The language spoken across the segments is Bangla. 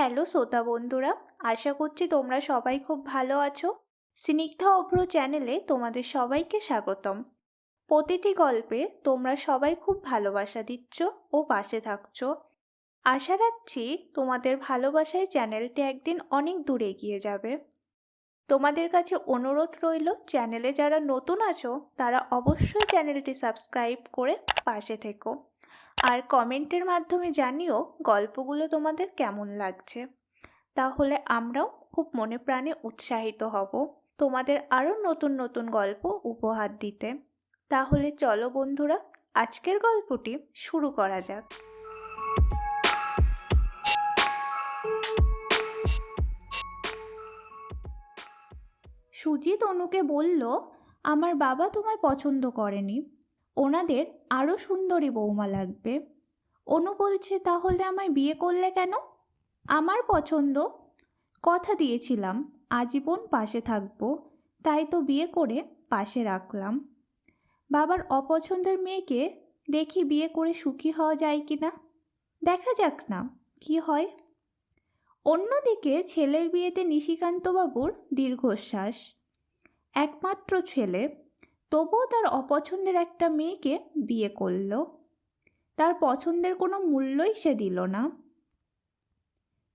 হ্যালো শ্রোতা বন্ধুরা, আশা করছি তোমরা সবাই খুব ভালো আছো। স্নিগ্ধা অভ্র চ্যানেলে তোমাদের সবাইকে স্বাগতম। প্রতিটি গল্পে তোমরা সবাই খুব ভালোবাসা দিচ্ছ ও পাশে থাকছো। আশা রাখছি তোমাদের ভালোবাসায় চ্যানেলটি একদিন অনেক দূর এগিয়ে যাবে। তোমাদের কাছে অনুরোধ রইল, চ্যানেলে যারা নতুন আছো তারা অবশ্যই চ্যানেলটি সাবস্ক্রাইব করে পাশে থেকো। আর কমেন্টের মাধ্যমে জানিও গল্পগুলো তোমাদের কেমন লাগছে। তাহলে আমরাও খুব মনে প্রাণে উৎসাহিত হব তোমাদের আরও নতুন নতুন গল্প উপহার দিতে। তাহলে চলো বন্ধুরা, আজকের গল্পটি শুরু করা যাক। সুজিত অনুকে বলল, আমার বাবা তোমায় পছন্দ করেনি, ওনাদের আরও সুন্দরী বৌমা লাগবে। অনু বলছে, তাহলে আমায় বিয়ে করলে কেন? আমার পছন্দ, কথা দিয়েছিলাম আজীবন পাশে থাকবো, তাই তো বিয়ে করে পাশে রাখলাম। বাবার অপছন্দের মেয়েকে দেখি বিয়ে করে সুখী হওয়া যায় কি না, দেখা যাক না কি হয়। অন্যদিকে ছেলের বিয়েতে নিশিকান্তবাবুর দীর্ঘশ্বাস। একমাত্র ছেলে, তবুও তার অপছন্দের একটা মেয়েকে বিয়ে করল। তার পছন্দের কোনো মূল্যই সে দিল না।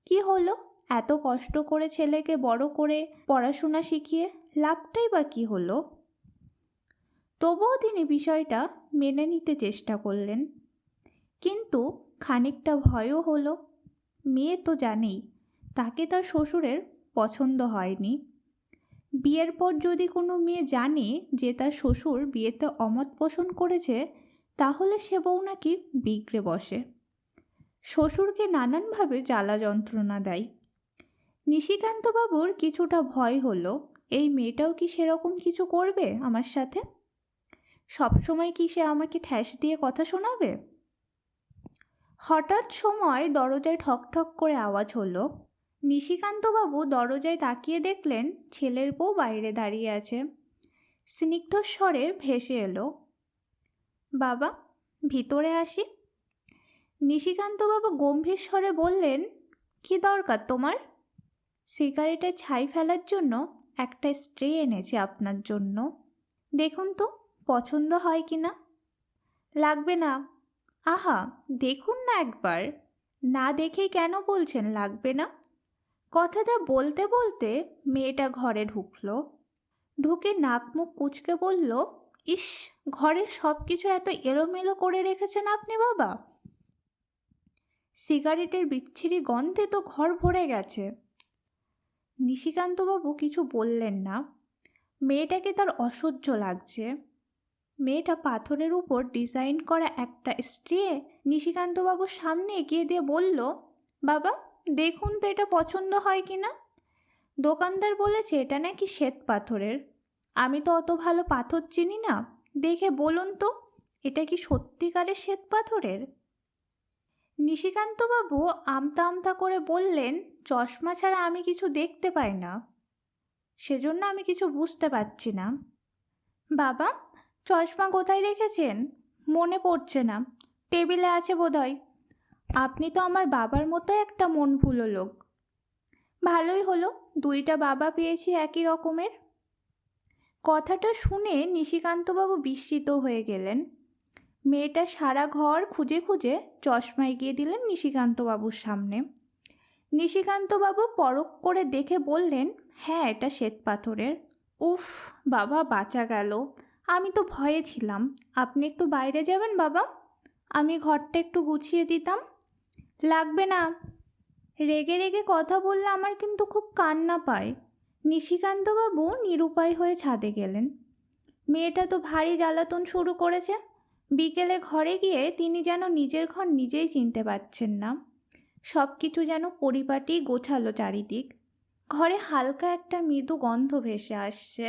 কি হলো, এত কষ্ট করে ছেলেকে বড় করে পড়াশোনা শিখিয়ে লাভটাই বা কী হলো? তবুও তিনি বিষয়টা মেনে নিতে চেষ্টা করলেন, কিন্তু খানিকটা ভয়ও হলো। মেয়ে তো জানেই তাকে তার শ্বশুরের পছন্দ হয়নি। বিয়ের পর যদি কোনো মেয়ে জানে যে তার শ্বশুর বিয়েতে অমত পোষণ করেছে, তাহলে সে বউ নাকি বিগড়ে বসে, শ্বশুরকে নানানভাবে জ্বালা যন্ত্রণা দেয়। নিশিকান্তবাবুর কিছুটা ভয় হলো, এই মেয়েটাও কি সেরকম কিছু করবে আমার সাথে? সবসময় কি সে আমাকে ঠ্যাস দিয়ে কথা শোনাবে? হঠাৎ সময় দরজায় ঠকঠক করে আওয়াজ হলো। নিশিকান্তবাবু দরজায় তাকিয়ে দেখলেন ছেলের বউ বাইরে দাঁড়িয়ে আছে। স্নিগ্ধ স্বরে ভেসে এলো, বাবা ভিতরে আসি। নিশিকান্তবাবু গম্ভীর স্বরে বললেন, কি দরকার তোমার? সিগারেটে ছাই ফেলার জন্য একটা স্ট্রে এনেছি আপনার জন্য, দেখুন তো পছন্দ হয় কি না। লাগবে না। আহা দেখুন না একবার। না দেখেই কেন বলছেন লাগবে না? কথাটা বলতে বলতে মেয়েটা ঘরে ঢুকলো। ঢুকে নাক মুখ কুঁচকে বলল, ইস, ঘরে সব কিছু এত এলোমেলো করে রেখেছেন আপনি বাবা। সিগারেটের বিচ্ছিরি গন্ধে তো ঘর ভরে গেছে। নিশিকান্তবাবু কিছু বললেন না। মেয়েটাকে তার অসহ্য লাগছে। মেয়েটা পাথরের উপর ডিজাইন করা একটা স্ট্রে নিশিকান্তবাবুর সামনে এগিয়ে দিয়ে বলল, বাবা দেখুন তো এটা পছন্দ হয় কি না। দোকানদার বলেছে এটা নাকি শ্বেত পাথরের। আমি তো অত ভালো পাথর চিনি না, দেখে বলুন তো এটা কি সত্যিকারের শ্বেত পাথরের? নিশিকান্তবাবু আমতা আমতা করে বললেন, চশমা ছাড়া আমি কিছু দেখতে পাই না, সেজন্য আমি কিছু বুঝতে পারছি না। বাবা চশমা কোথায় রেখেছেন? মনে পড়ছে না, টেবিলে আছে বোধহয়। আপনি তো আমার বাবার মতো একটা মন ভুলো লোক। ভালোই হলো, দুইটা বাবা পেয়েছি একই রকমের। কথাটা শুনে নিশিকান্তবাবু বিস্মিত হয়ে গেলেন। মেয়েটা সারা ঘর খুঁজে খুঁজে চশমা এগিয়ে দিলেন নিশিকান্তবাবুর সামনে। নিশিকান্তবাবু পরখ করে দেখে বললেন, হ্যাঁ এটা শ্বেত পাথরের। উফ বাবা বাঁচা গেল, আমি তো ভয়ে ছিলাম। আপনি একটু বাইরে যাবেন বাবা, আমি ঘরটা একটু গুছিয়ে দিতাম। লাগবে না। রেগে রেগে কথা বললে আমার কিন্তু খুব কান্না পায়। নিশিকান্তবাবু নিরুপায় হয়ে ছাদে গেলেন। মেয়েটা তো ভারী জ্বালাতন শুরু করেছে। বিকেলে ঘরে গিয়ে তিনি যেন নিজের ঘর নিজেই চিনতে পারছেন না। সব কিছু যেন পরিপাটি গোছালো চারিদিক। ঘরে হালকা একটা মৃদু গন্ধ ভেসে আসছে।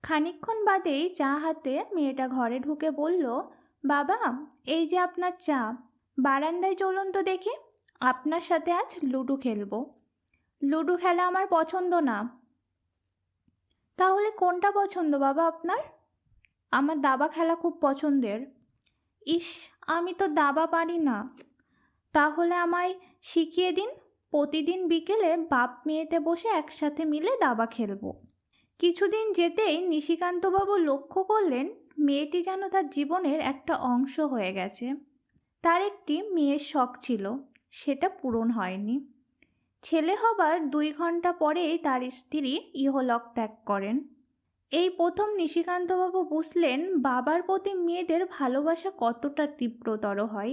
খানিকক্ষণ বাদেই চা হাতে মেয়েটা ঘরে ঢুকে বলল, বাবা এই যে আপনার চা, বারান্দায় চলুন তো দেখি, আপনার সাথে আজ লুডো খেলবো। লুডো খেলা আমার পছন্দ না। তাহলে কোনটা পছন্দ বাবা আপনার? আমার দাবা খেলা খুব পছন্দের। ইস, আমি তো দাবা পারি না। তাহলে আমায় শিখিয়ে দিন, প্রতিদিন বিকেলে বাপ মেয়েতে বসে একসাথে মিলে দাবা খেলবো। কিছুদিন যেতেই নিশিকান্তবাবু লক্ষ্য করলেন মেয়েটি যেন তার জীবনের একটা অংশ হয়ে গেছে। তার একটি মেয়ের শখ ছিল, সেটা পূরণ হয়নি। ছেলে হবার 2 ঘন্টা পরেই তার স্ত্রী ইহলোক ত্যাগ করেন। এই প্রথম নিশিকান্তবাবু বুঝলেন বাবার প্রতি মেয়েদের ভালোবাসা কতটা তীব্রতর হয়।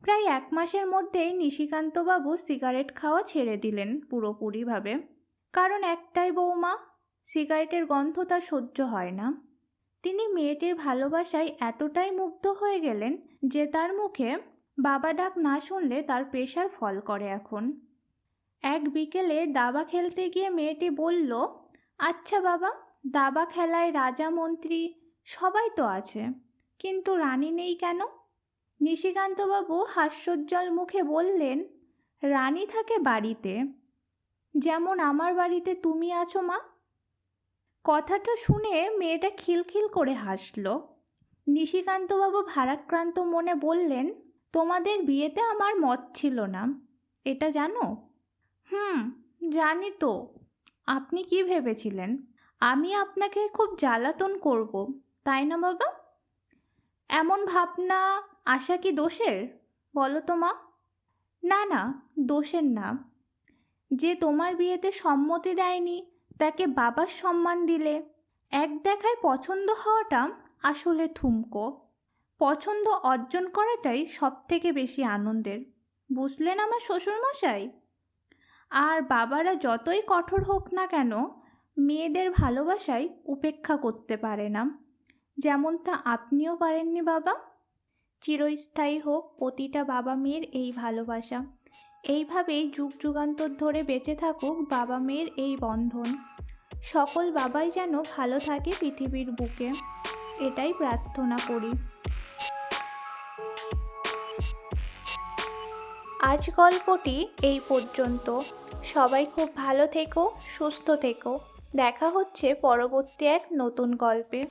প্রায় 1 মাসের মধ্যেই নিশিকান্তবাবু সিগারেট খাওয়া ছেড়ে দিলেন পুরোপুরিভাবে। কারণ একটাই, বৌমা, সিগারেটের গন্ধ তার সহ্য হয় না। তিনি মেয়েটির ভালোবাসায় এতটাই মুগ্ধ হয়ে গেলেন যে তার মুখে বাবা ডাক না শুনলে তার প্রেশার ফল করে এখন। এক বিকেলে দাবা খেলতে গিয়ে মেয়েটি বলল, আচ্ছা বাবা, দাবা খেলায় রাজা মন্ত্রী সবাই তো আছে, কিন্তু রানী নেই কেন? নিশিকান্তবাবু হাস্যোজ্জ্বল মুখে বললেন, রানী থাকে বাড়িতে, যেমন আমার বাড়িতে তুমি আছো মা। কথাটা শুনে মেয়েটা খিলখিল করে হাসল। নিশিকান্তবাবু ভারাক্রান্ত মনে বললেন, তোমাদের বিয়েতে আমার মত ছিল না, এটা জানো? জানি তো। আপনি কি ভেবেছিলেন আমি আপনাকে খুব জ্বালাতন করব, তাই না বাবা? এমন ভাবনা আশা কি দোষের, বলো তো মা? না না, দোষের না। যে তোমার বিয়েতে সম্মতি দেয়নি তাকে বাবার সম্মান দিলে। এক দেখায় পছন্দ হওয়াটা আসলে ঠুমকো। পছন্দ অর্জন করাটাই সবথেকে বেশি আনন্দের, বুঝলেন আমার শ্বশুরমশাই? আর বাবারা যতই কঠোর হোক না কেন, মেয়েদের ভালোবাসায় উপেক্ষা করতে পারে না, যেমনটা আপনিও পারেননি বাবা। চিরস্থায়ী হোক প্রতিটা বাবা মেয়ের এই ভালোবাসা। এইভাবেই যুগ যুগান্তর ধরে বেঁচে থাকুক বাবা মেয়ের এই বন্ধন। সকল বাবাই যেন ভালো থাকে পৃথিবীর বুকে, এটাই প্রার্থনা করি। আজ গল্পটি এই পর্যন্ত। সবাই খুব ভালো থেকো, সুস্থ থেকো। দেখা হচ্ছে পরবর্তী এক নতুন গল্পে।